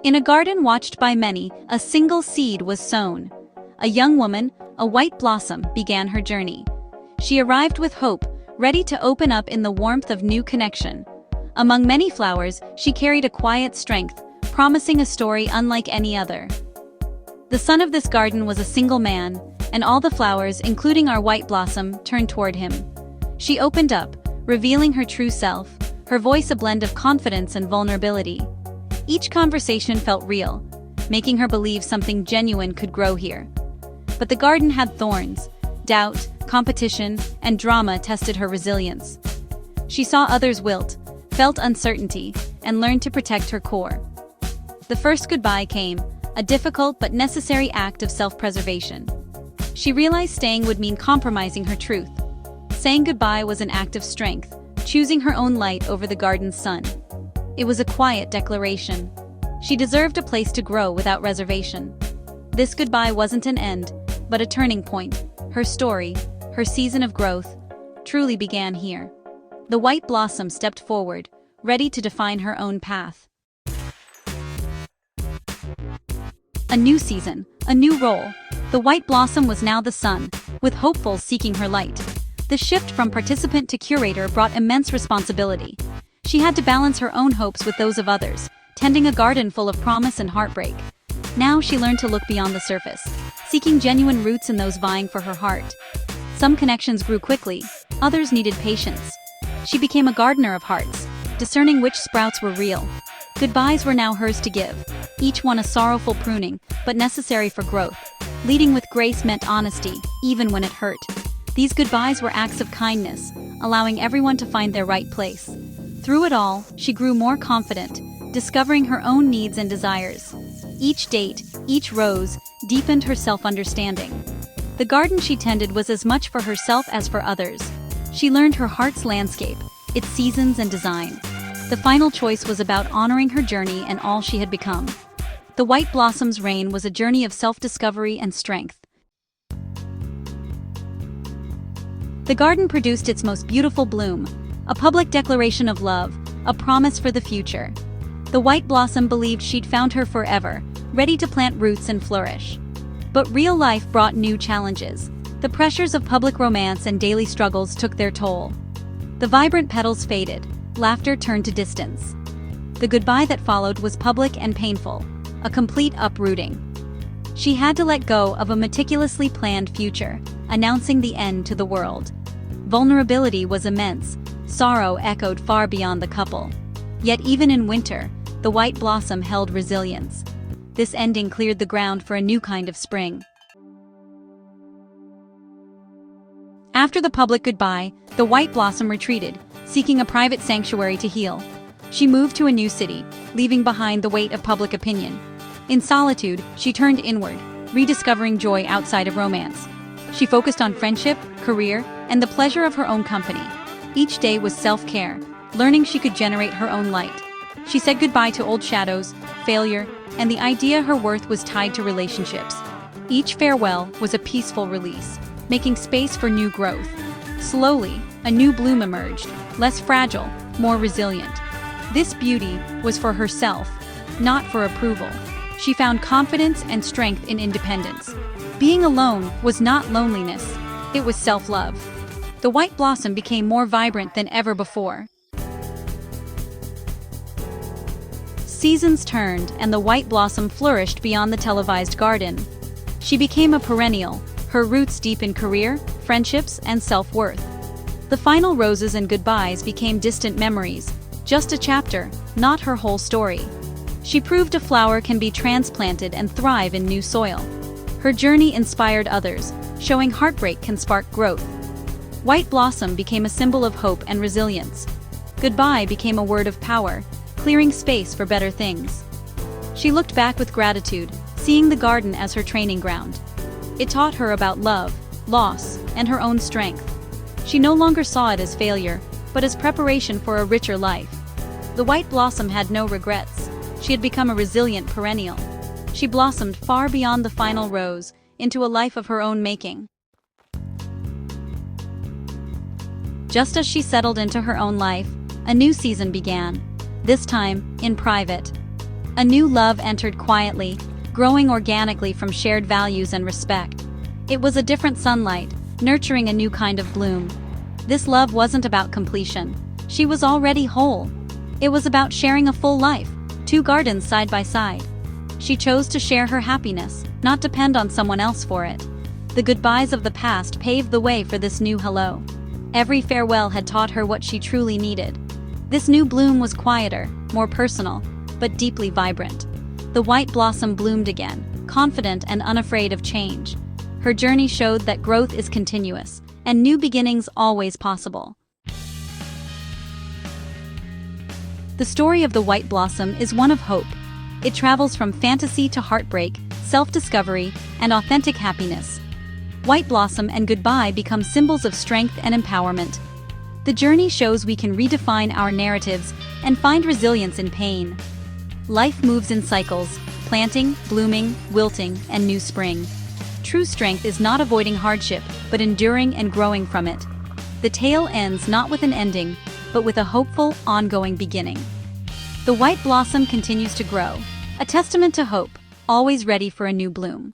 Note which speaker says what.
Speaker 1: In a garden watched by many, a single seed was sown. A young woman, a white blossom, began her journey. She arrived with hope, ready to open up in the warmth of new connection. Among many flowers, she carried a quiet strength, promising a story unlike any other. The son of this garden was a single man, and all the flowers, including our white blossom, turned toward him. She opened up, revealing her true self, her voice a blend of confidence and vulnerability. Each conversation felt real, making her believe something genuine could grow here. But the garden had thorns. Doubt, competition, and drama tested her resilience. She saw others wilt, felt uncertainty, and learned to protect her core. The first goodbye came, a difficult but necessary act of self-preservation. She realized staying would mean compromising her truth. Saying goodbye was an act of strength, choosing her own light over the garden's sun. It was a quiet declaration. She deserved a place to grow without reservation. This goodbye wasn't an end, but a turning point. Her story, her season of growth, truly began here. The white blossom stepped forward, ready to define her own path. A new season, a new role. The white blossom was now the sun, with hopefuls seeking her light. The shift from participant to curator brought immense responsibility. She had to balance her own hopes with those of others, tending a garden full of promise and heartbreak. Now she learned to look beyond the surface, seeking genuine roots in those vying for her heart. Some connections grew quickly, others needed patience. She became a gardener of hearts, discerning which sprouts were real. Goodbyes were now hers to give, each one a sorrowful pruning, but necessary for growth. Leading with grace meant honesty, even when it hurt. These goodbyes were acts of kindness, allowing everyone to find their right place. Through it all, she grew more confident, discovering her own needs and desires. Each date, each rose, deepened her self-understanding. The garden she tended was as much for herself as for others. She learned her heart's landscape, its seasons and design. The final choice was about honoring her journey and all she had become. The white blossom's reign was a journey of self-discovery and strength. The garden produced its most beautiful bloom, a public declaration of love, a promise for the future. The white blossom believed she'd found her forever, ready to plant roots and flourish. But real life brought new challenges. The pressures of public romance and daily struggles took their toll. The vibrant petals faded, laughter turned to distance. The goodbye that followed was public and painful, a complete uprooting. She had to let go of a meticulously planned future, announcing the end to the world. Vulnerability was immense, sorrow echoed far beyond the couple. Yet even in winter, the white blossom held resilience. This ending cleared the ground for a new kind of spring. After the public goodbye, the white blossom retreated, seeking a private sanctuary to heal. She moved to a new city, leaving behind the weight of public opinion. In solitude, she turned inward, rediscovering joy outside of romance. She focused on friendship, career, and the pleasure of her own company. Each day was self-care, learning she could generate her own light. She said goodbye to old shadows, failure, and the idea her worth was tied to relationships. Each farewell was a peaceful release, making space for new growth. Slowly, a new bloom emerged, less fragile, more resilient. This beauty was for herself, not for approval. She found confidence and strength in independence. Being alone was not loneliness, it was self-love. The white blossom became more vibrant than ever before. Seasons turned, and the white blossom flourished beyond the televised garden. She became a perennial, her roots deep in career, friendships, and self-worth. The final roses and goodbyes became distant memories, just a chapter, not her whole story. She proved a flower can be transplanted and thrive in new soil. Her journey inspired others, showing heartbreak can spark growth. White blossom became a symbol of hope and resilience. Goodbye became a word of power, clearing space for better things. She looked back with gratitude, seeing the garden as her training ground. It taught her about love, loss, and her own strength. She no longer saw it as failure, but as preparation for a richer life. The white blossom had no regrets. She had become a resilient perennial. She blossomed far beyond the final rose, into a life of her own making. Just as she settled into her own life, a new season began, this time in private. A new love entered quietly, growing organically from shared values and respect. It was a different sunlight, nurturing a new kind of bloom. This love wasn't about completion. She was already whole. It was about sharing a full life, two gardens side by side. She chose to share her happiness, not depend on someone else for it. The goodbyes of the past paved the way for this new hello. Every farewell had taught her what she truly needed. This new bloom was quieter, more personal, but deeply vibrant. The white blossom bloomed again, confident and unafraid of change. Her journey showed that growth is continuous, and new beginnings always possible. The story of the white blossom is one of hope. It travels from fantasy to heartbreak, self-discovery, and authentic happiness. White blossom and goodbye become symbols of strength and empowerment. The journey shows we can redefine our narratives and find resilience in pain. Life moves in cycles, planting, blooming, wilting, and new spring. True strength is not avoiding hardship, but enduring and growing from it. The tale ends not with an ending, but with a hopeful, ongoing beginning. The white blossom continues to grow, a testament to hope, always ready for a new bloom.